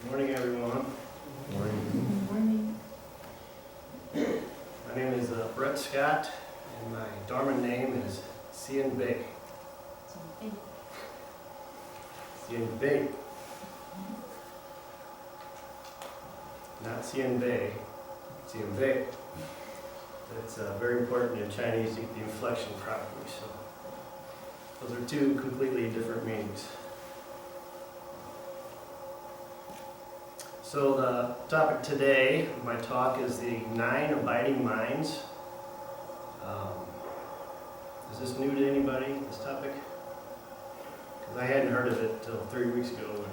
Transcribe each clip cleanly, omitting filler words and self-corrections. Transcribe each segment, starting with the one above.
Morning, everyone. Morning. My name is Bret Scott, and my Dharma name is Xianbei. Xianbei. Not Xianbei, Xianbei. It's very important in Chinese to get the inflection properly, so those are two completely different meanings. So the topic today of my talk is the 9 abiding minds. Is this new to anybody, this topic? Because I hadn't heard of it until 3 weeks ago when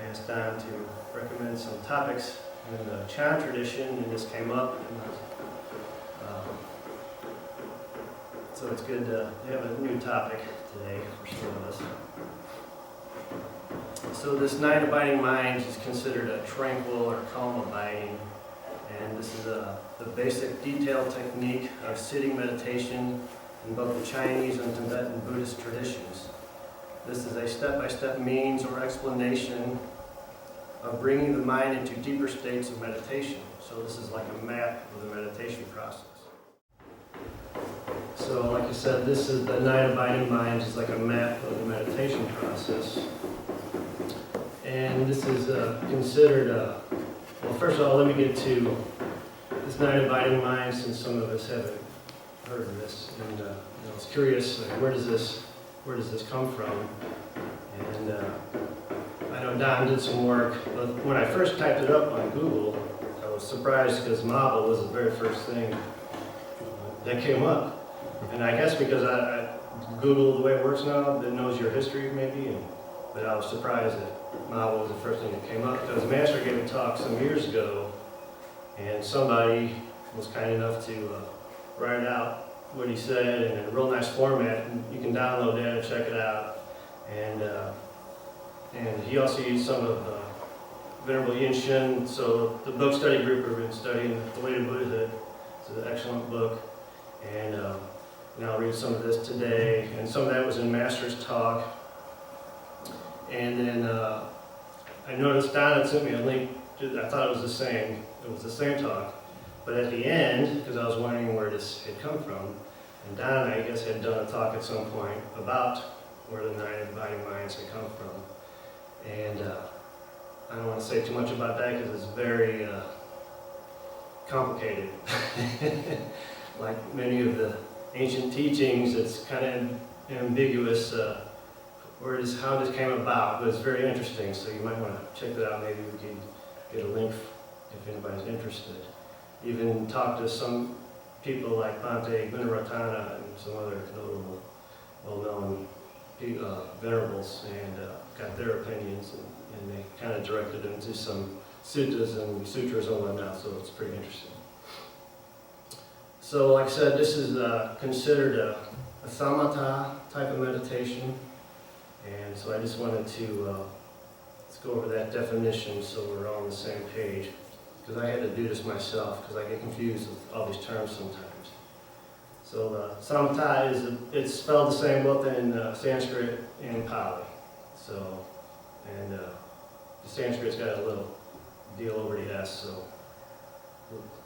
I asked Don to recommend some topics in the Chan tradition, and this came up. So it's good to have a new topic today for some of us. So this 9 abiding minds is considered a tranquil or calm abiding, and this is the basic detailed technique of sitting meditation in both the Chinese and Tibetan Buddhist traditions. This is a step-by-step means or explanation of bringing the mind into deeper states of meditation. So this is like a map of the meditation process. So like I said, this is the 9 abiding minds is like a map of the meditation process. And this is considered, well, first of all, let me get to this 9 abiding minds, since some of us haven't heard of this. And I was curious, like, where does this come from? And I know Don did some work, but when I first typed it up on Google, I was surprised because Maba was the very first thing that came up. And I guess because I Google the way it works now, that knows your history maybe, but I was surprised that Maba was the first thing that came up, because the master gave a talk some years ago, and somebody was kind enough to write out what he said in a real nice format, and you can download that and check it out. And he also used some of Venerable Yin Shin, so the book study group have been studying The Way to Buddhahood. It's an excellent book, and I'll read some of this today, and some of that was in Master's talk. And then I noticed Don had sent me a link. I thought it was the same. It was the same talk. But at the end, because I was wondering where this had come from, and Don, I guess, had done a talk at some point about where the 9 abiding minds had come from. And I don't want to say too much about that because it's very complicated. Like many of the ancient teachings, it's kind of ambiguous. How this came about, but it's very interesting, so you might want to check that out. Maybe we can get a link if anybody's interested. Even talk to some people like Bhante Gunaratana and some other notable, well-known venerables, and got their opinions, and they kind of directed them to some suttas and sutras and whatnot, so it's pretty interesting. So like I said, this is considered a samatha type of meditation. And so I just wanted to let's go over that definition so we're all on the same page, because I had to do this myself because I get confused with all these terms sometimes. So samatha it's spelled the same both in Sanskrit and Pali. So, and the Sanskrit's got a little deal over the S. So,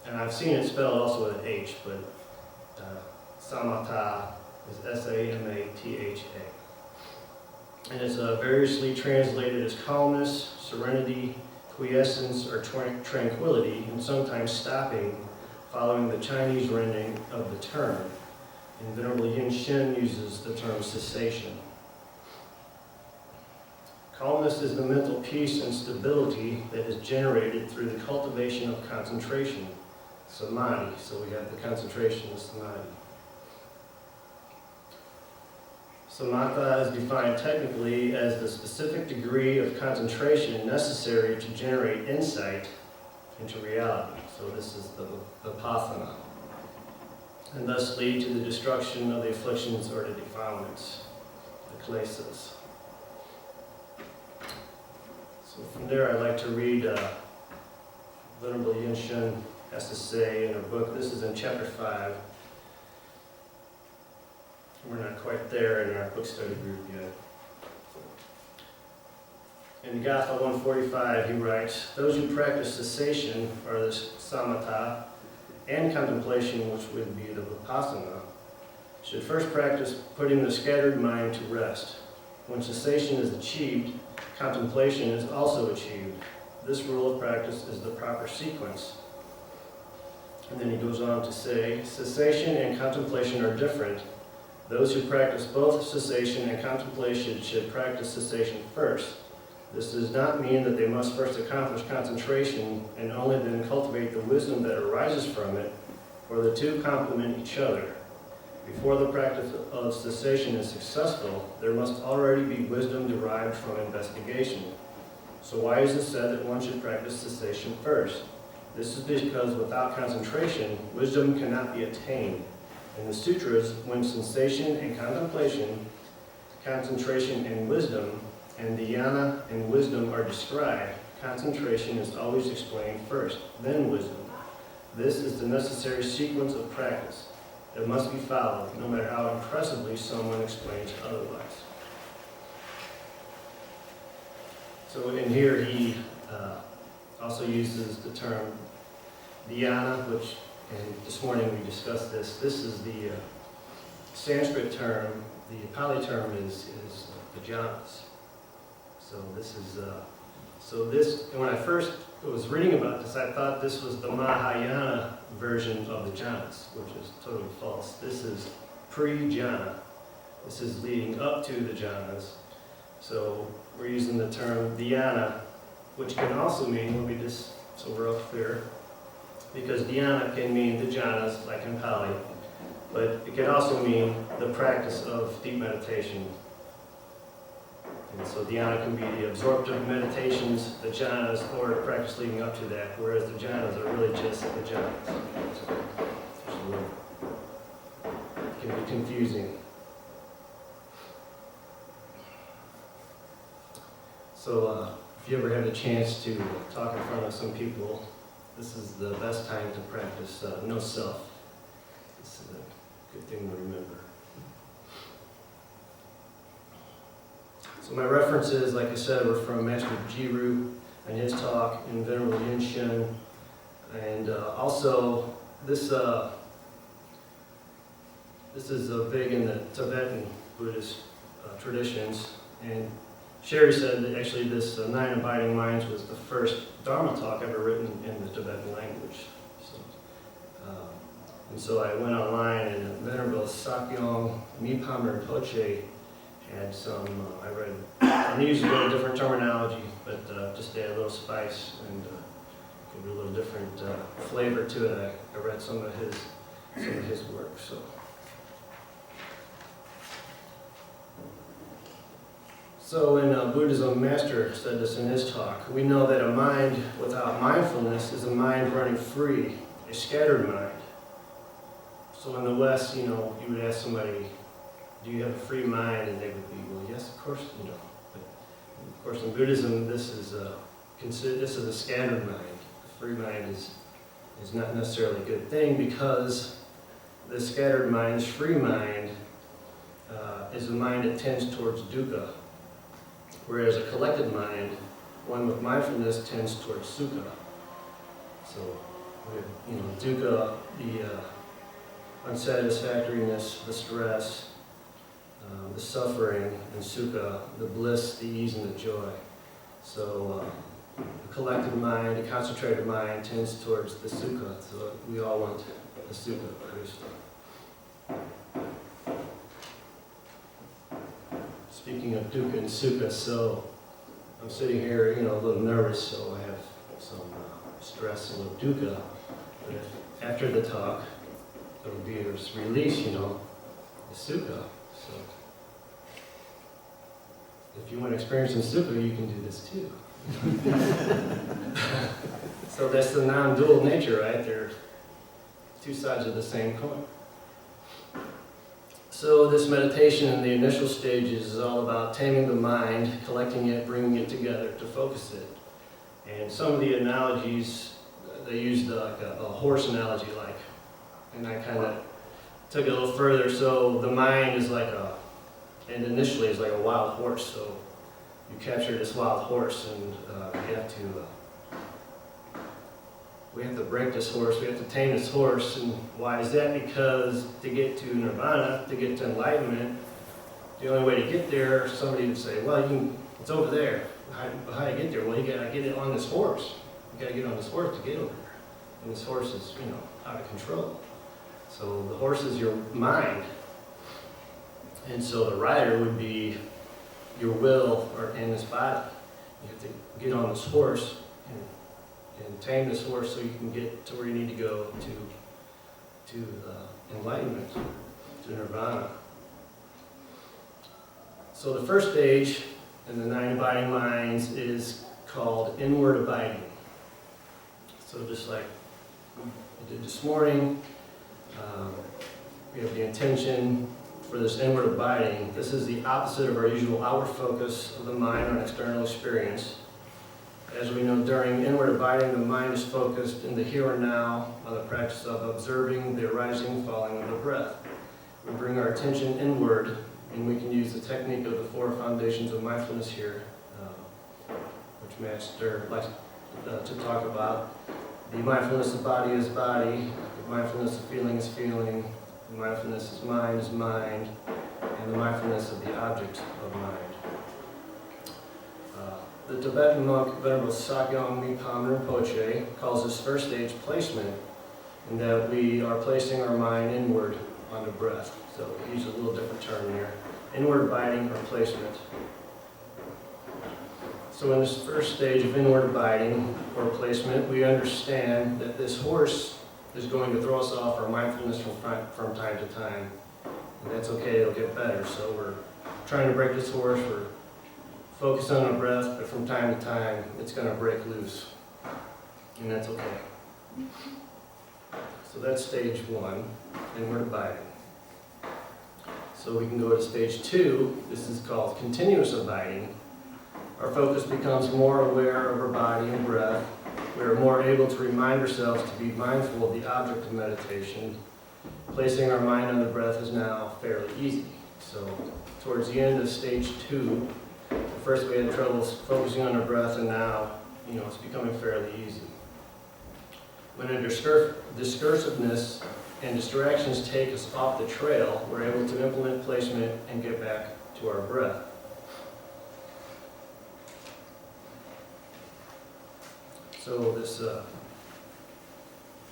and I've seen it spelled also with an H, but samatha is Samatha. And it's variously translated as calmness, serenity, quiescence, or tranquility, and sometimes stopping, following the Chinese rendering of the term. And Venerable Yin Shin uses the term cessation. Calmness is the mental peace and stability that is generated through the cultivation of concentration, samadhi. So we have the concentration of samadhi. Samatha is defined technically as the specific degree of concentration necessary to generate insight into reality. So this is the vipassana, and thus lead to the destruction of the afflictions or the defilements, the klesas. So from there, I'd like to read Venerable Yin Shin has to say in her book. This is in chapter 5. We're not quite there in our book study group yet. in Gatha 145, he writes, "Those who practice cessation, or the samatha, and contemplation, which would be the vipassana, should first practice putting the scattered mind to rest. When cessation is achieved, contemplation is also achieved. This rule of practice is the proper sequence." And then he goes on to say, "Cessation and contemplation are different. Those who practice both cessation and contemplation should practice cessation first. This does not mean that they must first accomplish concentration and only then cultivate the wisdom that arises from it, for the two complement each other. Before the practice of cessation is successful, there must already be wisdom derived from investigation. So why is it said that one should practice cessation first? This is because without concentration, wisdom cannot be attained. In the sutras, when sensation and contemplation, concentration and wisdom, and dhyana and wisdom are described, concentration is always explained first, then wisdom. This is the necessary sequence of practice that must be followed, no matter how impressively someone explains otherwise." So in here he also uses the term dhyana, which, and this morning we discussed this. This is the Sanskrit term. The Pali term is the jhanas. So this is and when I first was reading about this, I thought this was the Mahayana version of the jhanas, which is totally false. This is pre-jhana. This is leading up to the jhanas. So we're using the term dhyana, which can also mean, let me just, so we're all clear, because dhyana can mean the jhanas, like in Pali, but it can also mean the practice of deep meditation. And so dhyana can be the absorptive meditations, the jhanas, or the practice leading up to that, whereas the jhanas are really just the jhanas. So it can be confusing. So if you ever have a chance to talk in front of some people, this is the best time to practice no self. This is a good thing to remember. So my references, like I said, were from Master Jiru and his talk in Venerable Yunshun. And also, this is big in the Tibetan Buddhist traditions. And Sherry said that actually this Nine Abiding Minds was the first Dharma talk ever written in the Tibetan language. And so I went online, and Venerable Sakyong Mipa Rinpoche had some, I read, and he used a little different terminology, but just add a little spice and give it a little different flavor to it. I read some of his work. So in Buddhism, Master said this in his talk, we know that a mind without mindfulness is a mind running free, a scattered mind. So in the West, you would ask somebody, do you have a free mind? And they would be, well, yes, of course, But of course, in Buddhism, this is a scattered mind. A free mind is not necessarily a good thing, because the scattered mind's free mind is a mind that tends towards dukkha, whereas a collected mind, one with mindfulness, tends towards sukha. So, dukkha, the unsatisfactoriness, the stress, the suffering, and sukha, the bliss, the ease, and the joy. So a collected mind, a concentrated mind, tends towards the sukha. So we all want the sukha first. Speaking of dukkha and sukha, so I'm sitting here, a little nervous, so I have some stress and a little dukkha. But after the talk, it'll be a release, the sukha. So if you want to experience some sukha, you can do this too. So that's the non-dual nature, right? They're two sides of the same coin. So this meditation in the initial stages is all about taming the mind, collecting it, bringing it together to focus it. And some of the analogies, they used like a horse analogy, and I kind of took it a little further. So the mind is initially is like a wild horse. So you capture this wild horse, and we have to break this horse, we have to tame this horse. And why is that? Because to get to nirvana, to get to enlightenment, the only way to get there, somebody would say, well, it's over there. How do you get there? Well, you gotta get it on this horse. You gotta get on this horse to get over there. And this horse is, out of control. So the horse is your mind. And so the rider would be your will or in this body. You have to get on this horse and tame this horse so you can get to where you need to go to enlightenment, to nirvana. So the first stage in the 9 abiding minds is called inward abiding. So just like we did this morning, we have the intention for this inward abiding. This is the opposite of our usual outward focus of the mind on external experience. As we know, during inward abiding, the mind is focused in the here and now on the practice of observing the arising and falling of the breath. We bring our attention inward, and we can use the technique of the 4 foundations of mindfulness here, which Master likes to talk about. The mindfulness of body is body, the mindfulness of feeling is feeling, the mindfulness of mind is mind, and the mindfulness of the object of mind. The Tibetan monk Venerable Sakyong Mipham Rinpoche calls this first stage placement, in that we are placing our mind inward on the breath. So we use a little different term here. Inward abiding or placement. So in this first stage of inward abiding or placement, we understand that this horse is going to throw us off our mindfulness from time to time. And that's okay, it'll get better. So we're trying to break this horse, we're focused on our breath, but from time to time, it's going to break loose. And that's okay. So that's stage 1, inward abiding. So we can go to stage 2. This is called continuous abiding. Our focus becomes more aware of our body and breath. We are more able to remind ourselves to be mindful of the object of meditation. Placing our mind on the breath is now fairly easy. So towards the end of stage 2, at first we had trouble focusing on our breath, and now, it's becoming fairly easy. When a discursiveness and distractions take us off the trail, we're able to implement placement and get back to our breath. So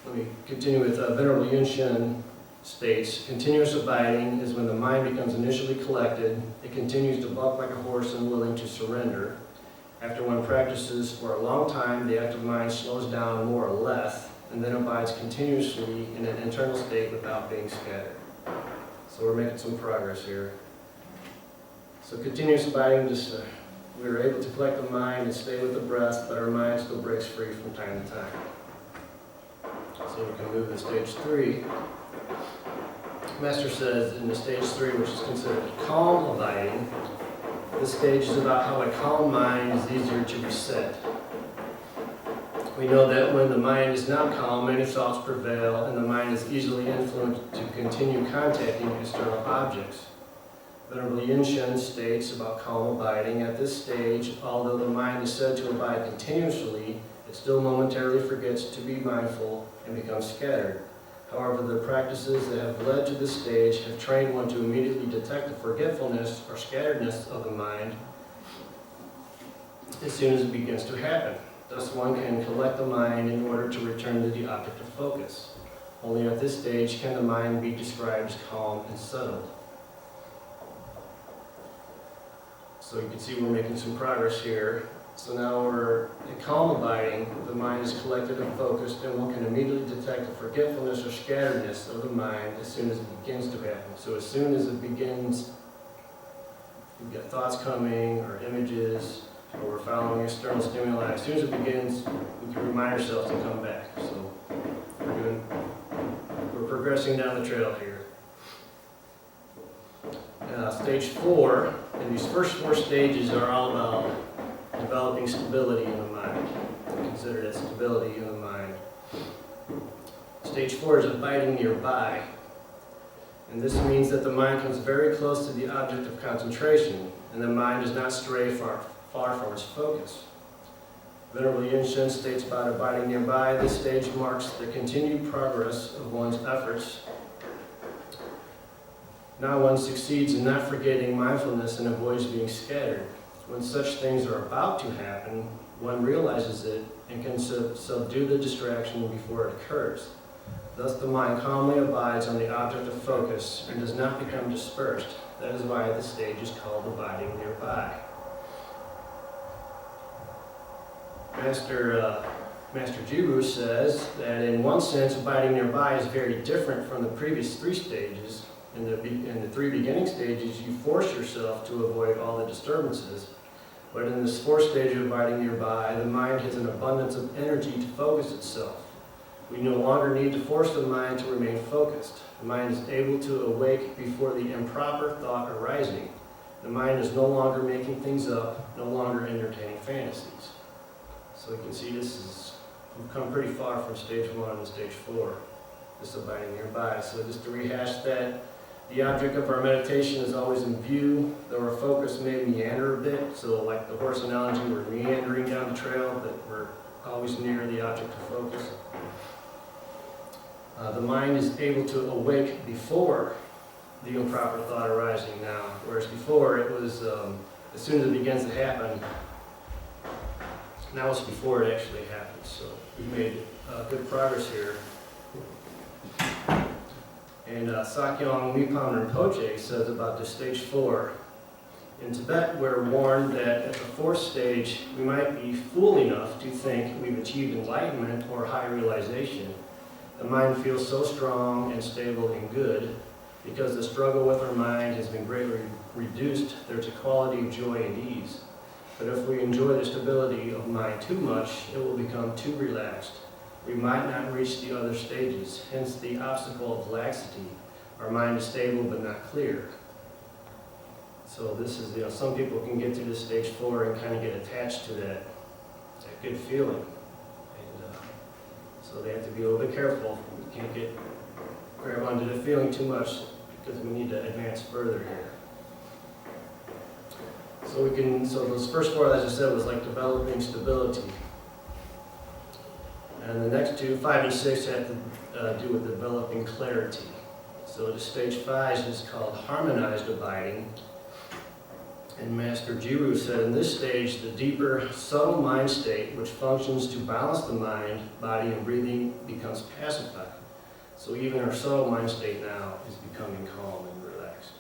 let me continue with Venerable Yunxian states, continuous abiding is when the mind becomes initially collected, it continues to buck like a horse and willing to surrender. After one practices for a long time, the active mind slows down more or less, and then abides continuously in an internal state without being scattered. So we're making some progress here. So continuous abiding, we are able to collect the mind and stay with the breath, but our mind still breaks free from time to time. So we can move to stage 3. Master says in the stage 3, which is considered calm abiding, this stage is about how a calm mind is easier to reset. We know that when the mind is not calm, many thoughts prevail, and the mind is easily influenced to continue contacting external objects. Venerable Yunxian states about calm abiding, at this stage, although the mind is said to abide continuously, it still momentarily forgets to be mindful and becomes scattered. However, the practices that have led to this stage have trained one to immediately detect the forgetfulness or scatteredness of the mind as soon as it begins to happen. Thus, one can collect the mind in order to return to the object of focus. Only at this stage can the mind be described as calm and settled. So you can see we're making some progress here. So now we're in calm abiding, the mind is collected and focused, and one can immediately detect the forgetfulness or scatteredness of the mind as soon as it begins to happen. So as soon as it begins, we've got thoughts coming, or images, or we're following external stimuli. As soon as it begins, we can remind ourselves to come back. So we're progressing down the trail here. Stage 4, and these first 4 stages are all about developing stability in the mind. Consider that stability in the mind. Stage 4 is abiding nearby. And this means that the mind comes very close to the object of concentration, and the mind does not stray far far from its focus. Venerable Yin states about abiding nearby, this stage marks the continued progress of one's efforts. Now one succeeds in not forgetting mindfulness and avoids being scattered. When such things are about to happen, one realizes it and can subdue the distraction before it occurs. Thus the mind calmly abides on the object of focus and does not become dispersed. That is why this stage is called abiding nearby. Master Jiru says that in one sense, abiding nearby is very different from the previous three stages. In the three beginning stages, you force yourself to avoid all the disturbances. But in this fourth stage of abiding nearby, the mind has an abundance of energy to focus itself. We no longer need to force the mind to remain focused. The mind is able to awake before the improper thought arising. The mind is no longer making things up, no longer entertaining fantasies. So you can see we've come pretty far from stage 1 to stage 4, this abiding nearby. So just to rehash that, the object of our meditation is always in view, though our focus may meander a bit. So like the horse analogy, we're meandering down the trail, but we're always near the object of focus. The mind is able to awake before the improper thought arising now, whereas before it was, as soon as it begins to happen, now it's before it actually happens. So we've made good progress here. And Sakyong Mipham Rinpoche says about this stage 4, in Tibet we're warned that at the fourth stage we might be fool enough to think we've achieved enlightenment or high realization. The mind feels so strong and stable and good because the struggle with our mind has been greatly reduced. There's a quality of joy and ease. But if we enjoy the stability of mind too much, it will become too relaxed. We might not reach the other stages, hence the obstacle of laxity. Our mind is stable but not clear. So this is, some people can get to this stage 4 and kind of get attached to that good feeling. And so they have to be a little bit careful. We can't grab onto the feeling too much because we need to advance further here. So those first 4, as I said, was like developing stability. And the next 2, 5 and 6, have to do with developing clarity. So the stage 5 is called Harmonized Abiding. And Master Jiru said in this stage, the deeper, subtle mind state, which functions to balance the mind, body, and breathing, becomes pacified. So even our subtle mind state now is becoming calm and relaxed.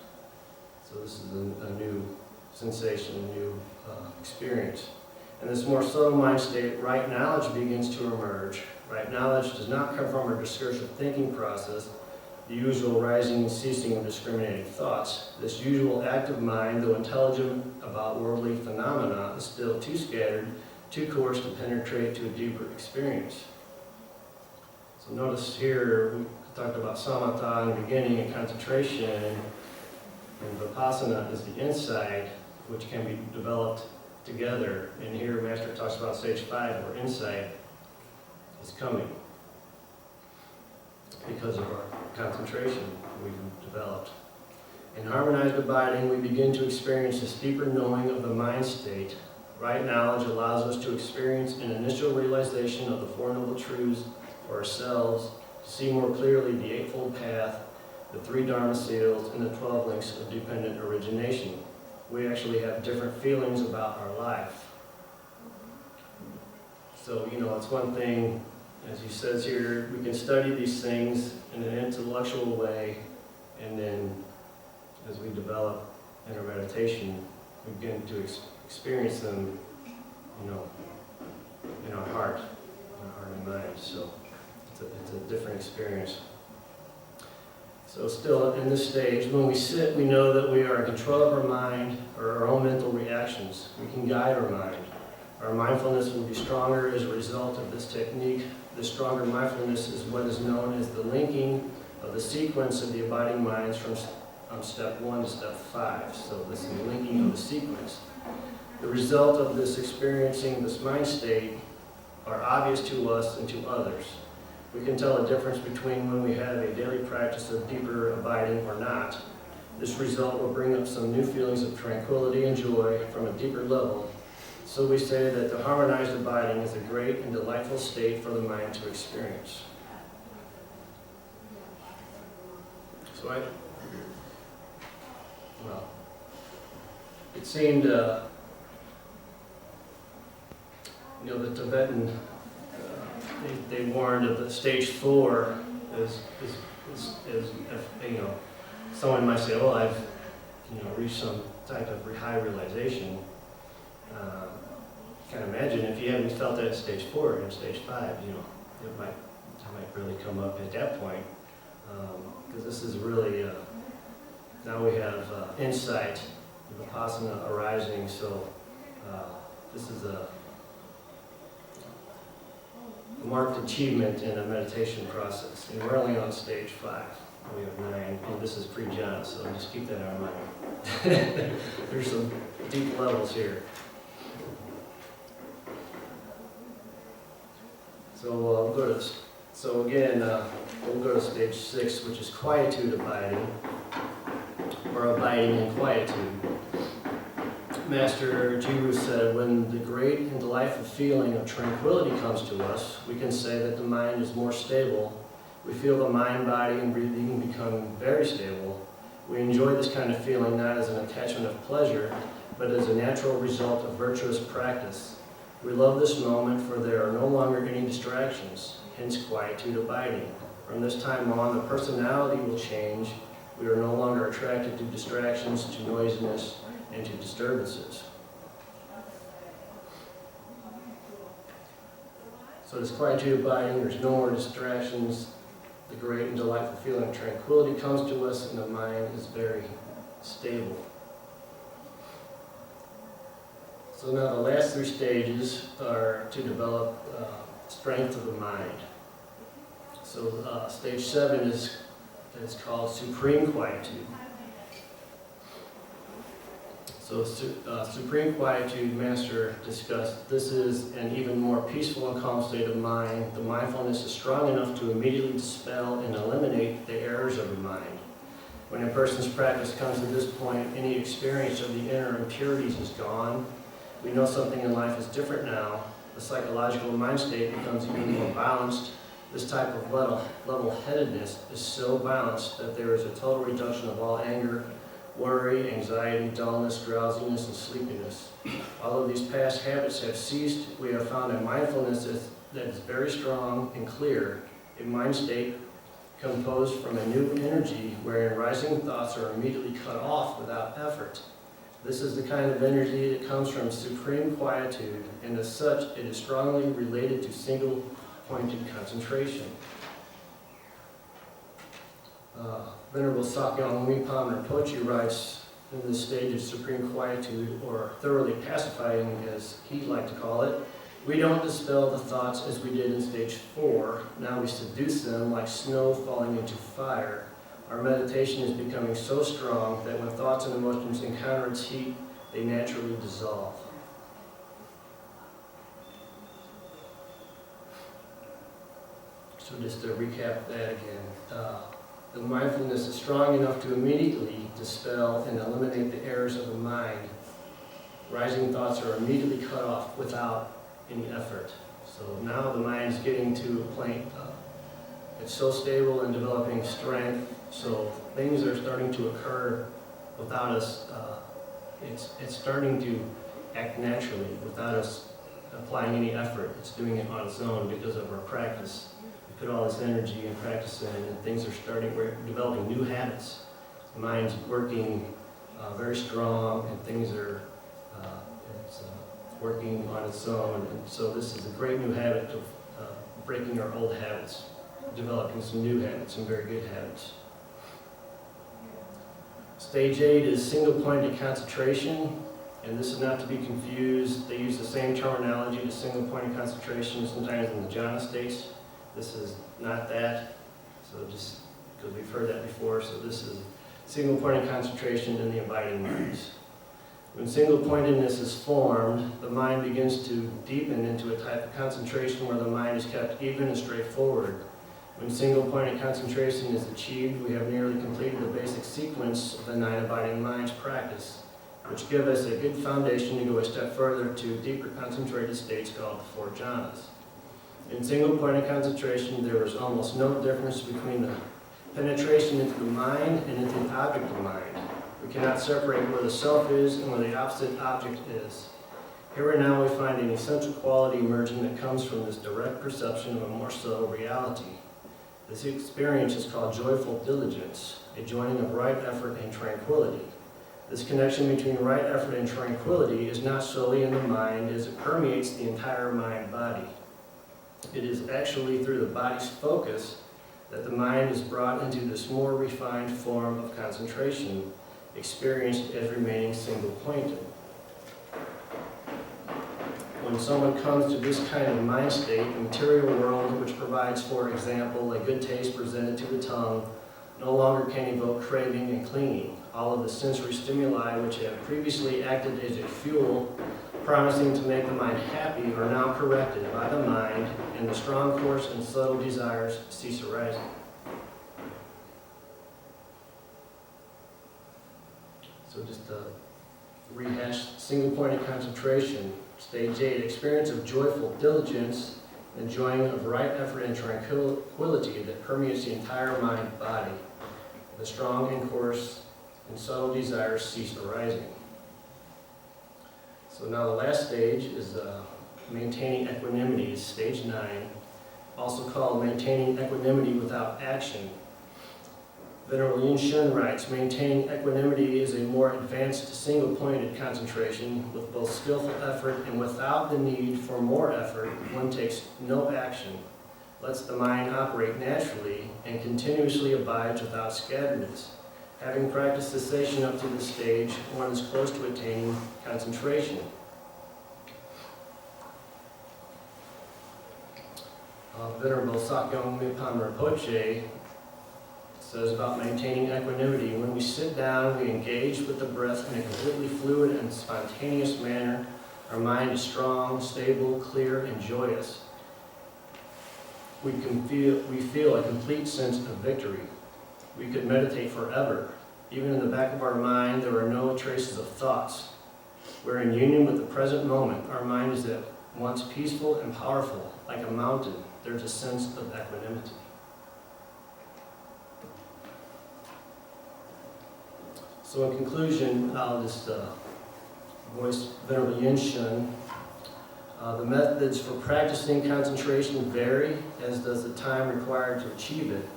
So this is a new sensation, a new experience. In this more subtle mind state, right knowledge begins to emerge. Right knowledge does not come from our discursive thinking process, the usual rising and ceasing of discriminating thoughts. This usual active mind, though intelligent about worldly phenomena, is still too scattered, too coarse to penetrate to a deeper experience. So notice here, we talked about samatha in the beginning and concentration, and vipassana is the insight, which can be developed together. And here Master talks about stage 5, where insight is coming because of our concentration we've developed. In harmonized abiding, we begin to experience this deeper knowing of the mind state. Right knowledge allows us to experience an initial realization of the Four Noble Truths for ourselves, to see more clearly the Eightfold Path, the 3 Dharma seals, and the 12 links of dependent origination. We actually have different feelings about our life. So, it's one thing, as he says here, we can study these things in an intellectual way, and then as we develop in our meditation, we begin to experience them, in our heart and mind. So it's a different experience. So still in this stage, when we sit, we know that we are in control of our mind or our own mental reactions. We can guide our mind. Our mindfulness will be stronger as a result of this technique. The stronger mindfulness is what is known as the linking of the sequence of the abiding minds from step 1 to step 5. So this is the linking of the sequence. The result of this experiencing this mind state are obvious to us and to others. We can tell a difference between when we have a daily practice of deeper abiding or not. This result will bring up some new feelings of tranquility and joy from a deeper level. So we say that the harmonized abiding is a great and delightful state for the mind to experience. So it seemed, the Tibetan, they warned that the stage 4 is someone might say, well, I've, reached some type of high realization. Kind of imagine if you haven't felt that at stage 4 and stage 5, it might really come up at that point. Because this is really, now we have insight, vipassana arising, so this is a marked achievement in a meditation process. And we're only on stage 5. We have 9, and this is pre-jhana, so just keep that in mind. There's some deep levels here. So we'll go to stage 6, which is quietude abiding, or abiding in quietude. Master Jiru said, when the great and delightful feeling of tranquility comes to us, we can say that the mind is more stable. We feel the mind, body, and breathing become very stable. We enjoy this kind of feeling not as an attachment of pleasure, but as a natural result of virtuous practice. We love this moment, for there are no longer any distractions, hence quietude abiding. From this time on, the personality will change. We are no longer attracted to distractions, to noisiness, and to disturbances. So this quietude abiding, there's no more distractions. The great and delightful feeling of tranquility comes to us, and the mind is very stable. So now the last 3 stages are to develop strength of the mind. So stage 7 is called supreme quietude. So supreme quietude, Master discussed, this is an even more peaceful and calm state of mind. The mindfulness is strong enough to immediately dispel and eliminate the errors of the mind. When a person's practice comes to this point, any experience of the inner impurities is gone. We know something in life is different now. The psychological mind state becomes even more balanced. This type of level-headedness is so balanced that there is a total reduction of all anger, worry, anxiety, dullness, drowsiness, and sleepiness. Although these past habits have ceased, we have found a mindfulness that is very strong and clear, a mind state composed from a new energy wherein rising thoughts are immediately cut off without effort. This is the kind of energy that comes from supreme quietude, and as such, it is strongly related to single-pointed concentration. Venerable Sakyong Rinpoche Rinpoche writes in this stage of supreme quietude, or thoroughly pacifying as he liked to call it, we don't dispel the thoughts as we did in stage 4. Now we seduce them like snow falling into fire. Our meditation is becoming so strong that when thoughts and emotions encounter its heat, they naturally dissolve. So just to recap that again. The mindfulness is strong enough to immediately dispel and eliminate the errors of the mind. Rising thoughts are immediately cut off without any effort. So now the mind is getting to a point, it's so stable and developing strength, so things are starting to occur without us, it's starting to act naturally without us applying any effort. It's doing it on its own because of our practice. We put all this energy and practice in, and things are we're developing new habits. The mind's working very strong, and things are working on its own. And so this is a great new habit of breaking our old habits, developing some new habits, some very good habits. Stage 8 is single-pointed concentration, and this is not to be confused. They use the same terminology to single-pointed concentration sometimes in the jhana states. This is not that, so just because we've heard that before, so this is single-pointed concentration in the abiding minds. When single-pointedness is formed, the mind begins to deepen into a type of concentration where the mind is kept even and straightforward. When single-pointed concentration is achieved, we have nearly completed the basic sequence of the 9 abiding minds practice. which give us a good foundation to go a step further to deeper concentrated states called the four jhanas. In single-pointed concentration, there is almost no difference between the penetration into the mind and into the object of mind. We cannot separate where the self is and where the opposite object is. Here and now we find an essential quality emerging that comes from this direct perception of a more subtle reality. This experience is called joyful diligence, a joining of right effort and tranquility. This connection between right effort and tranquility is not solely in the mind as it permeates the entire mind-body. It is actually through the body's focus that the mind is brought into this more refined form of concentration, experienced as remaining single-pointed. When someone comes to this kind of mind state, the material world, which provides, for example, a good taste presented to the tongue, no longer can evoke craving and clinging. All of the sensory stimuli which have previously acted as a fuel, promising to make the mind happy, are now corrected by the mind, and the strong, coarse, and subtle desires cease arising. So just to rehash single-pointed concentration. Stage 8, experience of joyful diligence, enjoying of right effort and tranquility that permeates the entire mind-body. The strong and coarse and subtle desires cease arising. So now the last stage is maintaining equanimity, is stage 9, also called maintaining equanimity without action. Venerable Yin writes, maintaining equanimity is a more advanced single-pointed concentration with both skillful effort and without the need for more effort. One takes no action, lets the mind operate naturally, and continuously abides without scatteredness. Having practiced cessation up to this stage, one is close to attaining concentration. Venerable Sakyong Mipan Rinpoche says about maintaining equanimity. When we sit down, we engage with the breath in a completely fluid and spontaneous manner. Our mind is strong, stable, clear, and joyous. We feel a complete sense of victory. We could meditate forever. Even in the back of our mind, there are no traces of thoughts. We're in union with the present moment. Our mind is at once peaceful and powerful, like a mountain. There's a sense of equanimity. So in conclusion, I'll just voice Venerable Yin Shun. The methods for practicing concentration vary, as does the time required to achieve it.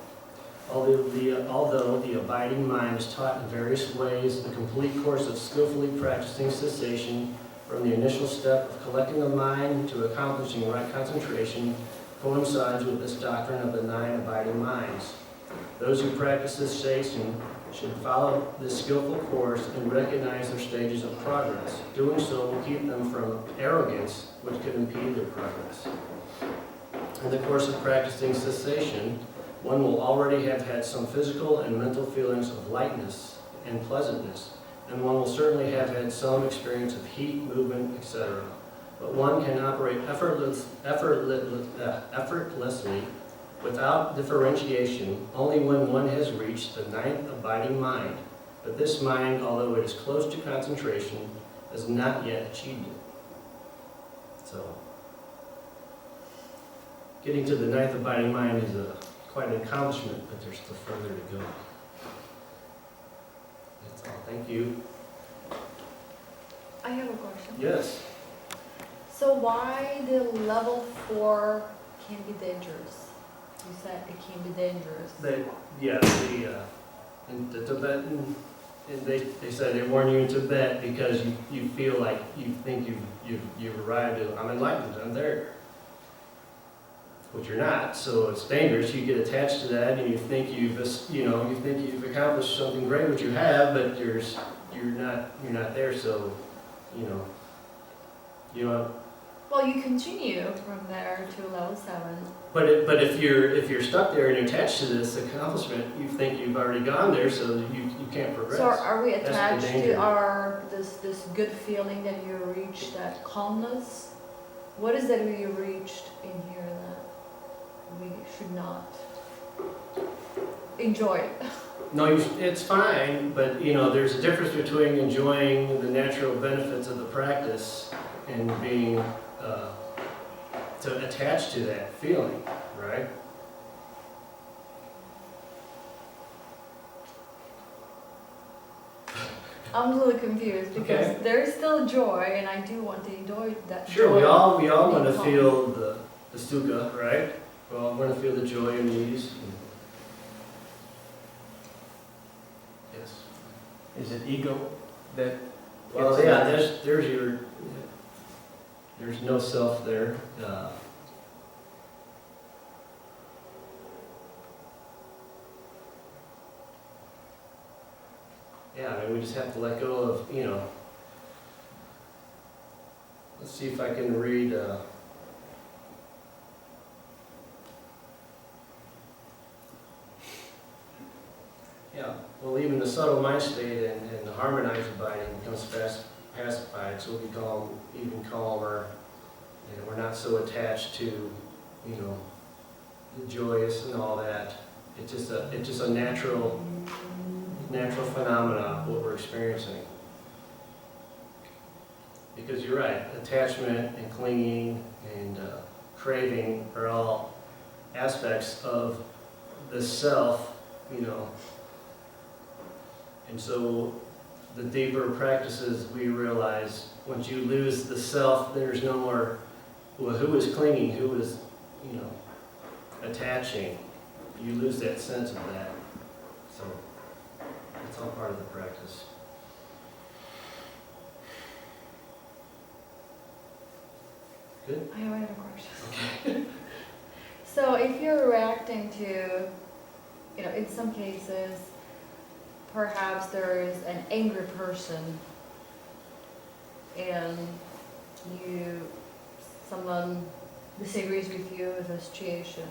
Although the abiding mind is taught in various ways, the complete course of skillfully practicing cessation, from the initial step of collecting the mind to accomplishing right concentration, coincides with this doctrine of the 9 abiding minds. Those who practice cessation should follow this skillful course and recognize their stages of progress. Doing so will keep them from arrogance, which could impede their progress. In the course of practicing cessation, one will already have had some physical and mental feelings of lightness and pleasantness, and one will certainly have had some experience of heat, movement, etc. But one can operate effortlessly, without differentiation, only when one has reached the 9th abiding mind. But this mind, although it is close to concentration, has not yet achieved it. So, getting to the 9th abiding mind is quite an accomplishment, but there's still further to go. That's all. Thank you. I have a question. Yes. So why the level 4 can be dangerous? You said it can be dangerous. In the Tibetan, they said they warn you in Tibet because you feel like you think you've arrived at, I'm enlightened, I'm there. But you're not, so it's dangerous. You get attached to that, and you think you've accomplished something great, which you have, but you're not there. So, Well, you continue from there to level 7. But if you're stuck there and you're attached to this accomplishment, you think you've already gone there, so you can't progress. So are we That's the attached to danger. this good feeling that you reached, that calmness? What is that we reached in here that we should not? enjoy it. No, it's fine, but there's a difference between enjoying the natural benefits of the practice and being to attach to that feeling, right? I'm a little confused because Okay. there's still joy, and I do want to enjoy that. Sure, joy. we all want to Being feel the sukha, right? We all want to feel the joy and ease. Yes. Is it ego that? Well, gets yeah, in there? there's no self there. Yeah, I mean, we just have to let go of, let's see if I can read, yeah, well, even the subtle mind state and the harmonized abiding becomes pacified, so we become even calmer, and we're not so attached to, the joyous and all that. It's just a natural phenomena of what we're experiencing. Because you're right, attachment and clinging and craving are all aspects of the self, And so the deeper practices we realize, once you lose the self, there's no more, well, who is clinging, who is, attaching. You lose that sense of that. So it's all part of the practice. Good? I have another question. So if you're reacting to, in some cases, perhaps there is an angry person and someone disagrees with you with a situation,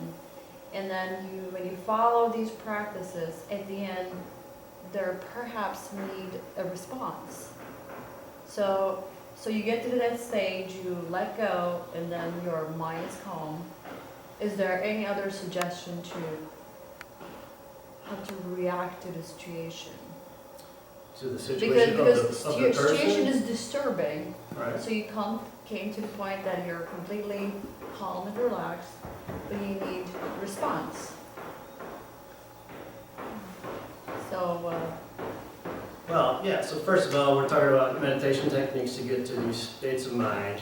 and then when you follow these practices, at the end, there perhaps need a response. So you get to that stage, you let go, and then your mind is calm. Is there any other suggestion to how to react to the situation? To the situation Because of the the situation person? is disturbing, Right. so you came to the point that you're completely calm and relaxed, but you need response. So, Well, yeah, so first of all, we're talking about meditation techniques to get to these states of mind,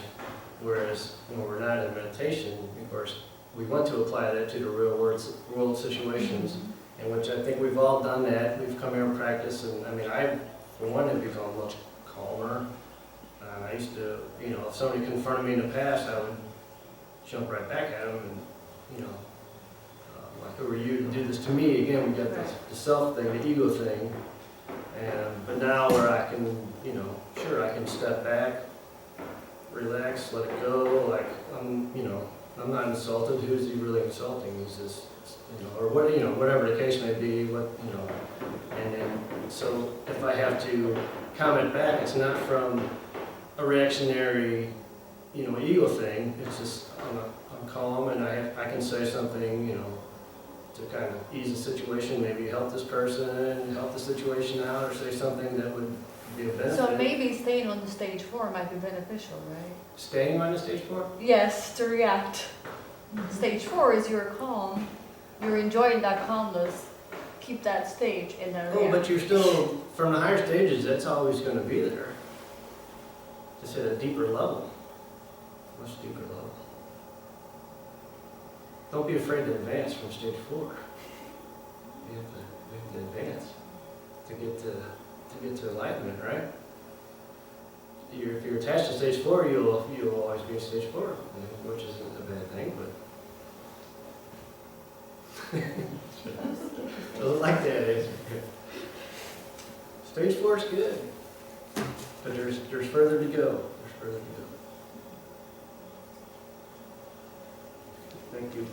whereas when we're not in meditation, of course, we want to apply that to the real world situations, in which I think we've all done that. We've come here and practiced, and I mean, I, for one, have become much calmer. I used to, if somebody confronted me in the past, I would jump right back at them and, like, who are you to do this to me? Again, we got the self thing, the ego thing. But now where I can, sure, I can step back, relax, let it go, like, I'm not insulted. Who's he really insulting? He's just, or what, whatever the case may be, and then, so if I have to comment back, it's not from a reactionary, ego thing. It's just, I'm calm, and I can say something, to kind of ease the situation, maybe help this person, help the situation out, or say something that would be a benefit. so maybe staying on the stage 4 might be beneficial, right? Staying on the stage 4? Yes, to react. Stage 4 is you're calm, you're enjoying that calmness, keep that stage and then Oh, react. but you're still, from the higher stages, that's always going to be there. Just at a deeper level, much deeper level. Don't be afraid to advance from stage 4. We have to advance to get to enlightenment, right? If you're attached to stage 4, you'll always be in stage 4, which isn't a bad thing, but doesn't like that, is it? Stage 4 is good, but there's further to go. There's further to go. Thank you.